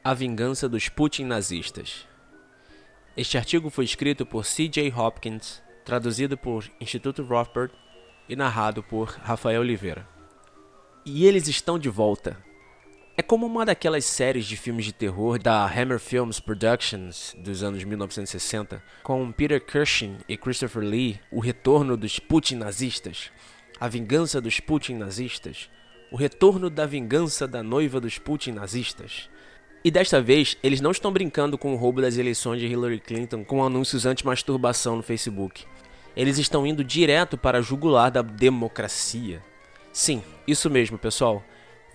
A vingança dos Putin nazistas. Este artigo foi escrito por C.J. Hopkins, traduzido por Instituto Rothbard e narrado por Rafael Oliveira. E eles estão de volta. É como uma daquelas séries de filmes de terror da Hammer Films Productions dos anos 1960, com Peter Cushing e Christopher Lee, o retorno dos Putin nazistas, a vingança dos Putin nazistas, o retorno da vingança da noiva dos Putin nazistas. E desta vez, eles não estão brincando com o roubo das eleições de Hillary Clinton com anúncios anti-masturbação no Facebook. Eles estão indo direto para a jugular da democracia. Sim, isso mesmo, pessoal.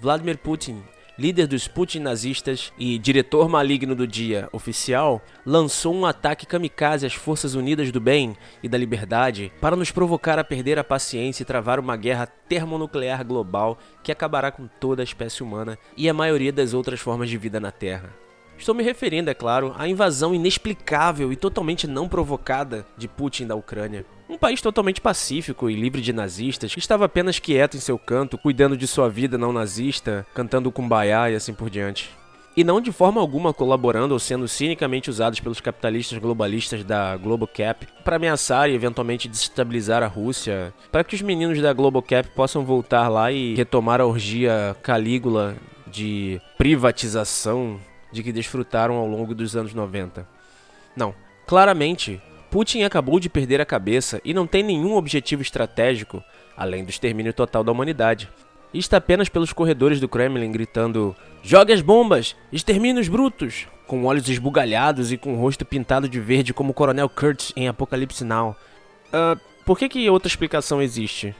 Vladimir Putin, líder dos Putin nazistas e diretor maligno do Dia Oficial, lançou um ataque kamikaze às Forças Unidas do Bem e da Liberdade para nos provocar a perder a paciência e travar uma guerra termonuclear global que acabará com toda a espécie humana e a maioria das outras formas de vida na Terra. Estou me referindo, é claro, à invasão inexplicável e totalmente não provocada de Putin da Ucrânia. Um país totalmente pacífico e livre de nazistas, que estava apenas quieto em seu canto, cuidando de sua vida não nazista, cantando Kumbaya e assim por diante. E não de forma alguma colaborando ou sendo cinicamente usados pelos capitalistas globalistas da GloboCap para ameaçar e eventualmente desestabilizar a Rússia, para que os meninos da GloboCap possam voltar lá e retomar a orgia Calígula de privatização de que desfrutaram ao longo dos anos 90. Não, claramente, Putin acabou de perder a cabeça e não tem nenhum objetivo estratégico, além do extermínio total da humanidade. E está apenas pelos corredores do Kremlin gritando "Jogue as bombas! Extermine os brutos!", com olhos esbugalhados e com o rosto pintado de verde como o Coronel Kurtz em Apocalipse Now. Por que outra explicação existe?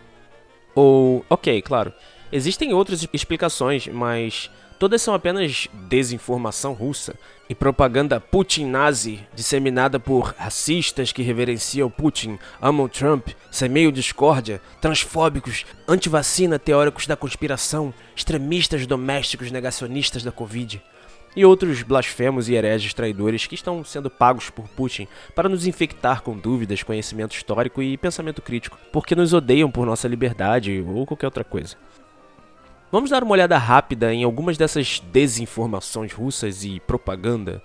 Ou, ok, claro, existem outras explicações, mas todas são apenas desinformação russa e propaganda Putin-nazi disseminada por racistas que reverenciam Putin, amam Trump, semeiam discórdia, transfóbicos, antivacina teóricos da conspiração, extremistas domésticos negacionistas da Covid e outros blasfemos e hereges traidores que estão sendo pagos por Putin para nos infectar com dúvidas, conhecimento histórico e pensamento crítico, porque nos odeiam por nossa liberdade ou qualquer outra coisa. Vamos dar uma olhada rápida em algumas dessas desinformações russas e propaganda,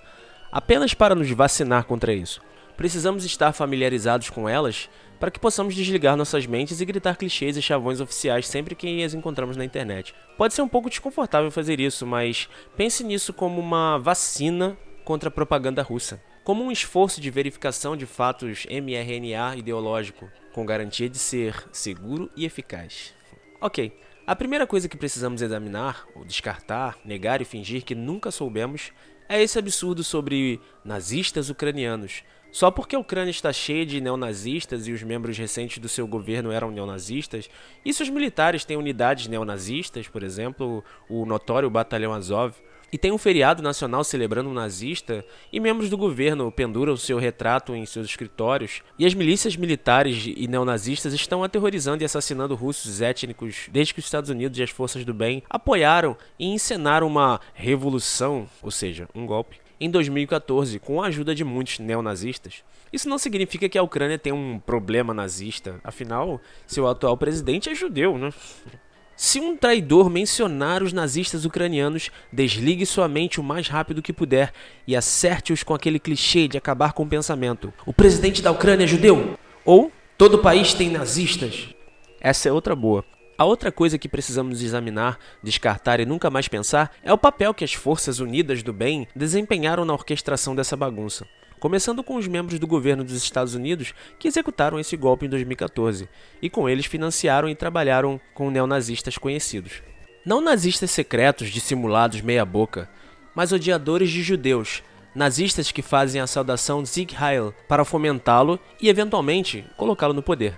apenas para nos vacinar contra isso. Precisamos estar familiarizados com elas para que possamos desligar nossas mentes e gritar clichês e chavões oficiais sempre que as encontramos na internet. Pode ser um pouco desconfortável fazer isso, mas pense nisso como uma vacina contra a propaganda russa, como um esforço de verificação de fatos mRNA ideológico, com garantia de ser seguro e eficaz. Ok. A primeira coisa que precisamos examinar, ou descartar, negar e fingir que nunca soubemos, é esse absurdo sobre nazistas ucranianos. Só porque a Ucrânia está cheia de neonazistas e os membros recentes do seu governo eram neonazistas, e seus militares têm unidades neonazistas, por exemplo, o notório Batalhão Azov, e tem um feriado nacional celebrando um nazista, e membros do governo penduram seu retrato em seus escritórios, e as milícias militares e neonazistas estão aterrorizando e assassinando russos étnicos desde que os Estados Unidos e as forças do bem apoiaram e encenaram uma revolução, ou seja, um golpe, em 2014, com a ajuda de muitos neonazistas. Isso não significa que a Ucrânia tem um problema nazista, afinal, seu atual presidente é judeu, né? Se um traidor mencionar os nazistas ucranianos, desligue sua mente o mais rápido que puder e acerte-os com aquele clichê de acabar com o pensamento. O presidente da Ucrânia é judeu? Ou todo o país tem nazistas? Essa é outra boa. A outra coisa que precisamos examinar, descartar e nunca mais pensar é o papel que as Forças Unidas do Bem desempenharam na orquestração dessa bagunça. Começando com os membros do governo dos Estados Unidos que executaram esse golpe em 2014, e com eles financiaram e trabalharam com neonazistas conhecidos. Não nazistas secretos dissimulados meia-boca, mas odiadores de judeus, nazistas que fazem a saudação Sieg Heil para fomentá-lo e, eventualmente, colocá-lo no poder.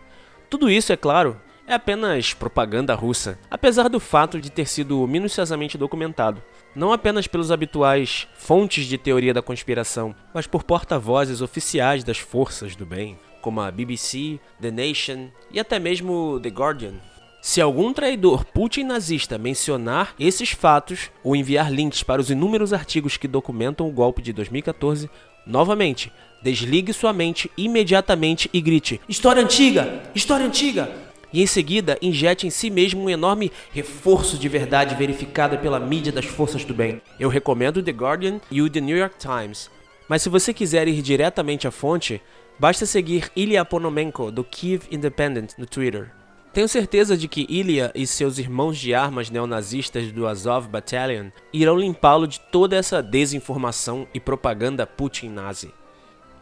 Tudo isso, é claro, é apenas propaganda russa, apesar do fato de ter sido minuciosamente documentado, não apenas pelos habituais fontes de teoria da conspiração, mas por porta-vozes oficiais das forças do bem, como a BBC, The Nation e até mesmo The Guardian. Se algum traidor Putin nazista mencionar esses fatos ou enviar links para os inúmeros artigos que documentam o golpe de 2014, novamente, desligue sua mente imediatamente e grite: História antiga! História antiga! e em seguida injete em si mesmo um enorme reforço de verdade verificada pela mídia das forças do bem. Eu recomendo o The Guardian e o The New York Times, mas se você quiser ir diretamente à fonte, basta seguir Ilya Ponomenko do Kyiv Independent no Twitter. Tenho certeza de que Ilya e seus irmãos de armas neonazistas do Azov Battalion irão limpá-lo de toda essa desinformação e propaganda Putin nazi.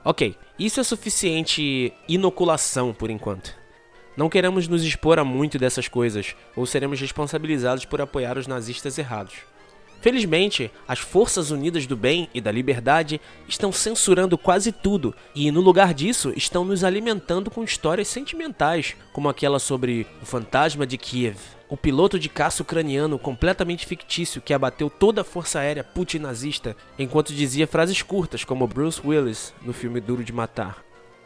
Ok, isso é suficiente inoculação por enquanto. Não queremos nos expor a muito dessas coisas, ou seremos responsabilizados por apoiar os nazistas errados. Felizmente, as Forças Unidas do Bem e da Liberdade estão censurando quase tudo e, no lugar disso, estão nos alimentando com histórias sentimentais, como aquela sobre o fantasma de Kiev, o piloto de caça ucraniano completamente fictício que abateu toda a força aérea putin-nazista enquanto dizia frases curtas como Bruce Willis no filme Duro de Matar.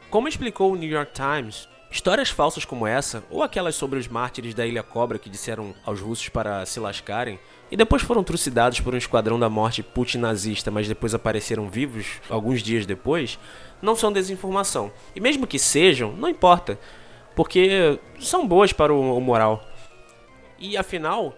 Como explicou o New York Times, histórias falsas como essa, ou aquelas sobre os mártires da Ilha Cobra que disseram aos russos para se lascarem, e depois foram trucidados por um esquadrão da morte Putin-nazista, mas depois apareceram vivos alguns dias depois, não são desinformação. E mesmo que sejam, não importa, porque são boas para o moral. E afinal,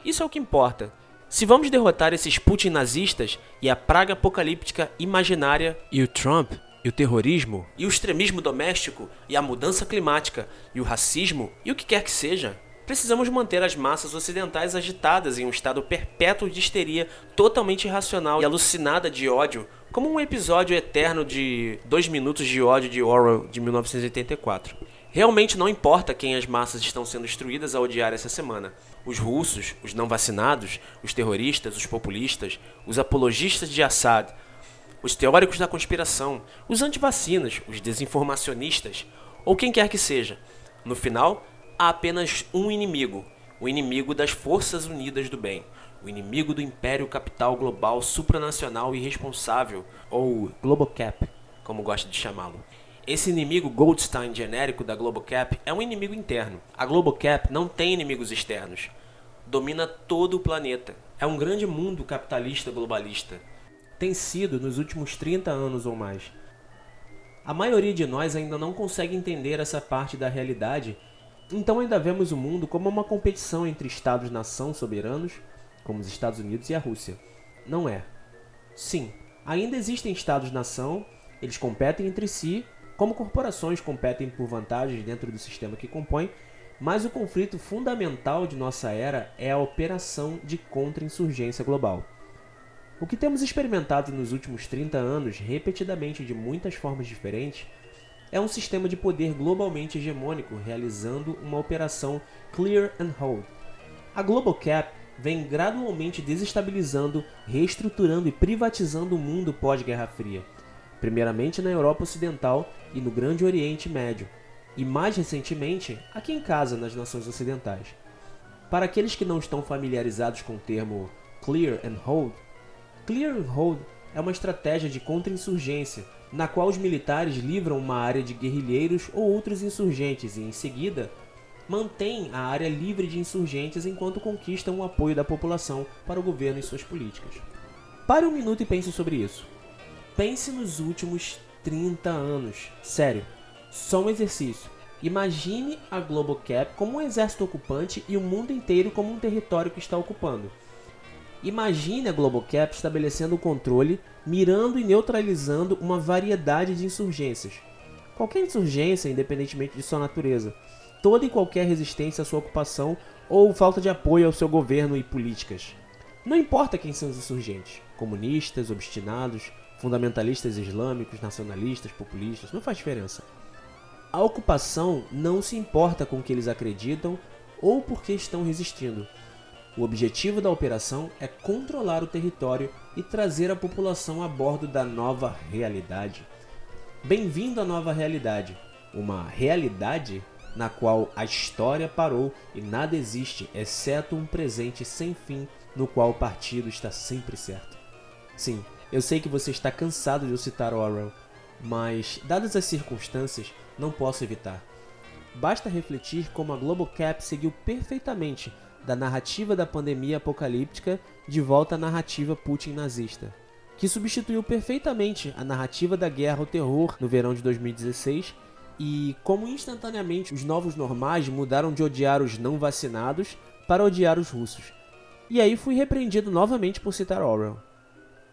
isso é o que importa. Se vamos derrotar esses Putin-nazistas e a praga apocalíptica imaginária e o Trump, e o terrorismo, e o extremismo doméstico, e a mudança climática, e o racismo, e o que quer que seja, precisamos manter as massas ocidentais agitadas em um estado perpétuo de histeria totalmente irracional e alucinada de ódio, como um episódio eterno de 2 minutos de ódio de Orwell de 1984. Realmente não importa quem as massas estão sendo instruídas a odiar essa semana. Os russos, os não vacinados, os terroristas, os populistas, os apologistas de Assad, os teóricos da conspiração, os antivacinas, os desinformacionistas, ou quem quer que seja. No final, há apenas um inimigo, o inimigo das Forças Unidas do Bem, o inimigo do império capital global supranacional irresponsável, ou Globocap, como gosta de chamá-lo. Esse inimigo Goldstein genérico da Globocap é um inimigo interno. A Globocap não tem inimigos externos. Domina todo o planeta. É um grande mundo capitalista globalista. Tem sido nos últimos 30 anos ou mais. A maioria de nós ainda não consegue entender essa parte da realidade, então ainda vemos o mundo como uma competição entre Estados-nação soberanos, como os Estados Unidos e a Rússia. Não é. Sim, ainda existem Estados-nação, eles competem entre si, como corporações competem por vantagens dentro do sistema que compõe, mas o conflito fundamental de nossa era é a operação de contra-insurgência global. O que temos experimentado nos últimos 30 anos, repetidamente de muitas formas diferentes, é um sistema de poder globalmente hegemônico realizando uma operação Clear and Hold. A Globocap vem gradualmente desestabilizando, reestruturando e privatizando o mundo pós-Guerra Fria, primeiramente na Europa Ocidental e no Grande Oriente Médio, e mais recentemente aqui em casa, nas nações ocidentais. Para aqueles que não estão familiarizados com o termo Clear and Hold é uma estratégia de contra-insurgência, na qual os militares livram uma área de guerrilheiros ou outros insurgentes e, em seguida, mantêm a área livre de insurgentes enquanto conquistam o apoio da população para o governo e suas políticas. Pare um minuto e pense sobre isso. Pense nos últimos 30 anos. Sério, só um exercício. Imagine a Globocap como um exército ocupante e o mundo inteiro como um território que está ocupando. Imagine a Globocap estabelecendo o controle, mirando e neutralizando uma variedade de insurgências. Qualquer insurgência, independentemente de sua natureza. Toda e qualquer resistência à sua ocupação ou falta de apoio ao seu governo e políticas. Não importa quem são os insurgentes. Comunistas, obstinados, fundamentalistas islâmicos, nacionalistas, populistas, não faz diferença. A ocupação não se importa com o que eles acreditam ou por que estão resistindo. O objetivo da operação é controlar o território e trazer a população a bordo da nova realidade. Bem-vindo à nova realidade. Uma realidade na qual a história parou e nada existe, exceto um presente sem fim no qual o partido está sempre certo. Sim, eu sei que você está cansado de eu citar Orwell, mas, dadas as circunstâncias, não posso evitar. Basta refletir como a Globocap seguiu perfeitamente da narrativa da pandemia apocalíptica de volta à narrativa Putin-nazista, que substituiu perfeitamente a narrativa da guerra ao terror no verão de 2016 e como instantaneamente os novos normais mudaram de odiar os não vacinados para odiar os russos. E aí fui repreendido novamente por citar Orwell.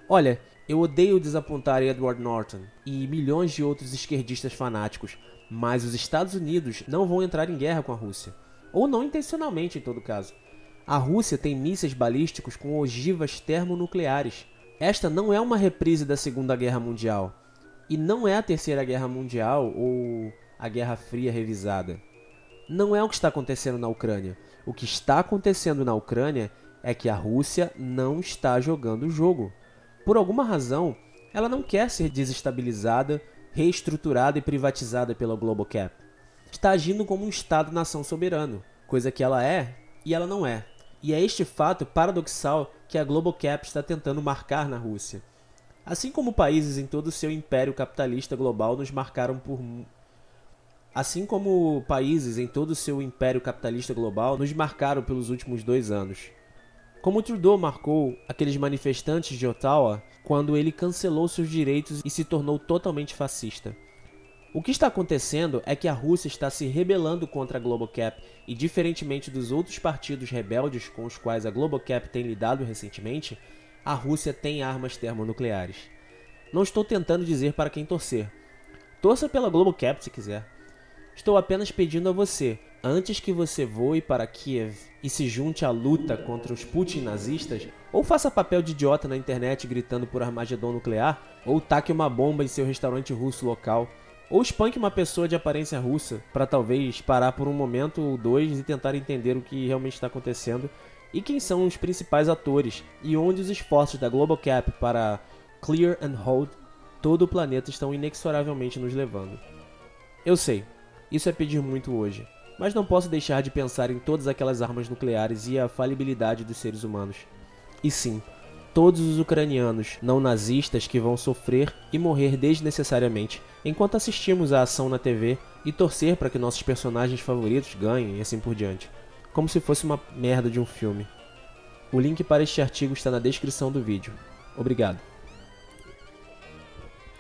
Olha, eu odeio desapontar Edward Norton e milhões de outros esquerdistas fanáticos, mas os Estados Unidos não vão entrar em guerra com a Rússia. Ou não intencionalmente, em todo caso. A Rússia tem mísseis balísticos com ogivas termonucleares. Esta não é uma reprise da Segunda Guerra Mundial. E não é a Terceira Guerra Mundial ou a Guerra Fria revisada. Não é o que está acontecendo na Ucrânia. O que está acontecendo na Ucrânia é que a Rússia não está jogando o jogo. Por alguma razão, ela não quer ser desestabilizada, reestruturada e privatizada pela Global Cap. Está agindo como um Estado-nação soberano, coisa que ela é e ela não é. E é este fato paradoxal que a Global Cap está tentando marcar na Rússia. Assim como países em todo o seu império capitalista global nos marcaram por... pelos últimos 2 anos. Como Trudeau marcou aqueles manifestantes de Ottawa quando ele cancelou seus direitos e se tornou totalmente fascista. O que está acontecendo é que a Rússia está se rebelando contra a Global Cap e, diferentemente dos outros partidos rebeldes com os quais a Global Cap tem lidado recentemente, a Rússia tem armas termonucleares. Não estou tentando dizer para quem torcer. Torça pela Global Cap se quiser. Estou apenas pedindo a você, antes que você voe para Kiev e se junte à luta contra os Putin nazistas, ou faça papel de idiota na internet gritando por Armagedon nuclear, ou taque uma bomba em seu restaurante russo local, ou espanque uma pessoa de aparência russa para talvez parar por um momento ou 2 e tentar entender o que realmente está acontecendo e quem são os principais atores e onde os esforços da Global Cap para clear and hold todo o planeta estão inexoravelmente nos levando. Eu sei, isso é pedir muito hoje, mas não posso deixar de pensar em todas aquelas armas nucleares e a falibilidade dos seres humanos. E sim, todos os ucranianos não nazistas que vão sofrer e morrer desnecessariamente enquanto assistimos à ação na TV e torcer para que nossos personagens favoritos ganhem e assim por diante, como se fosse uma merda de um filme. O link para este artigo está na descrição do vídeo. Obrigado.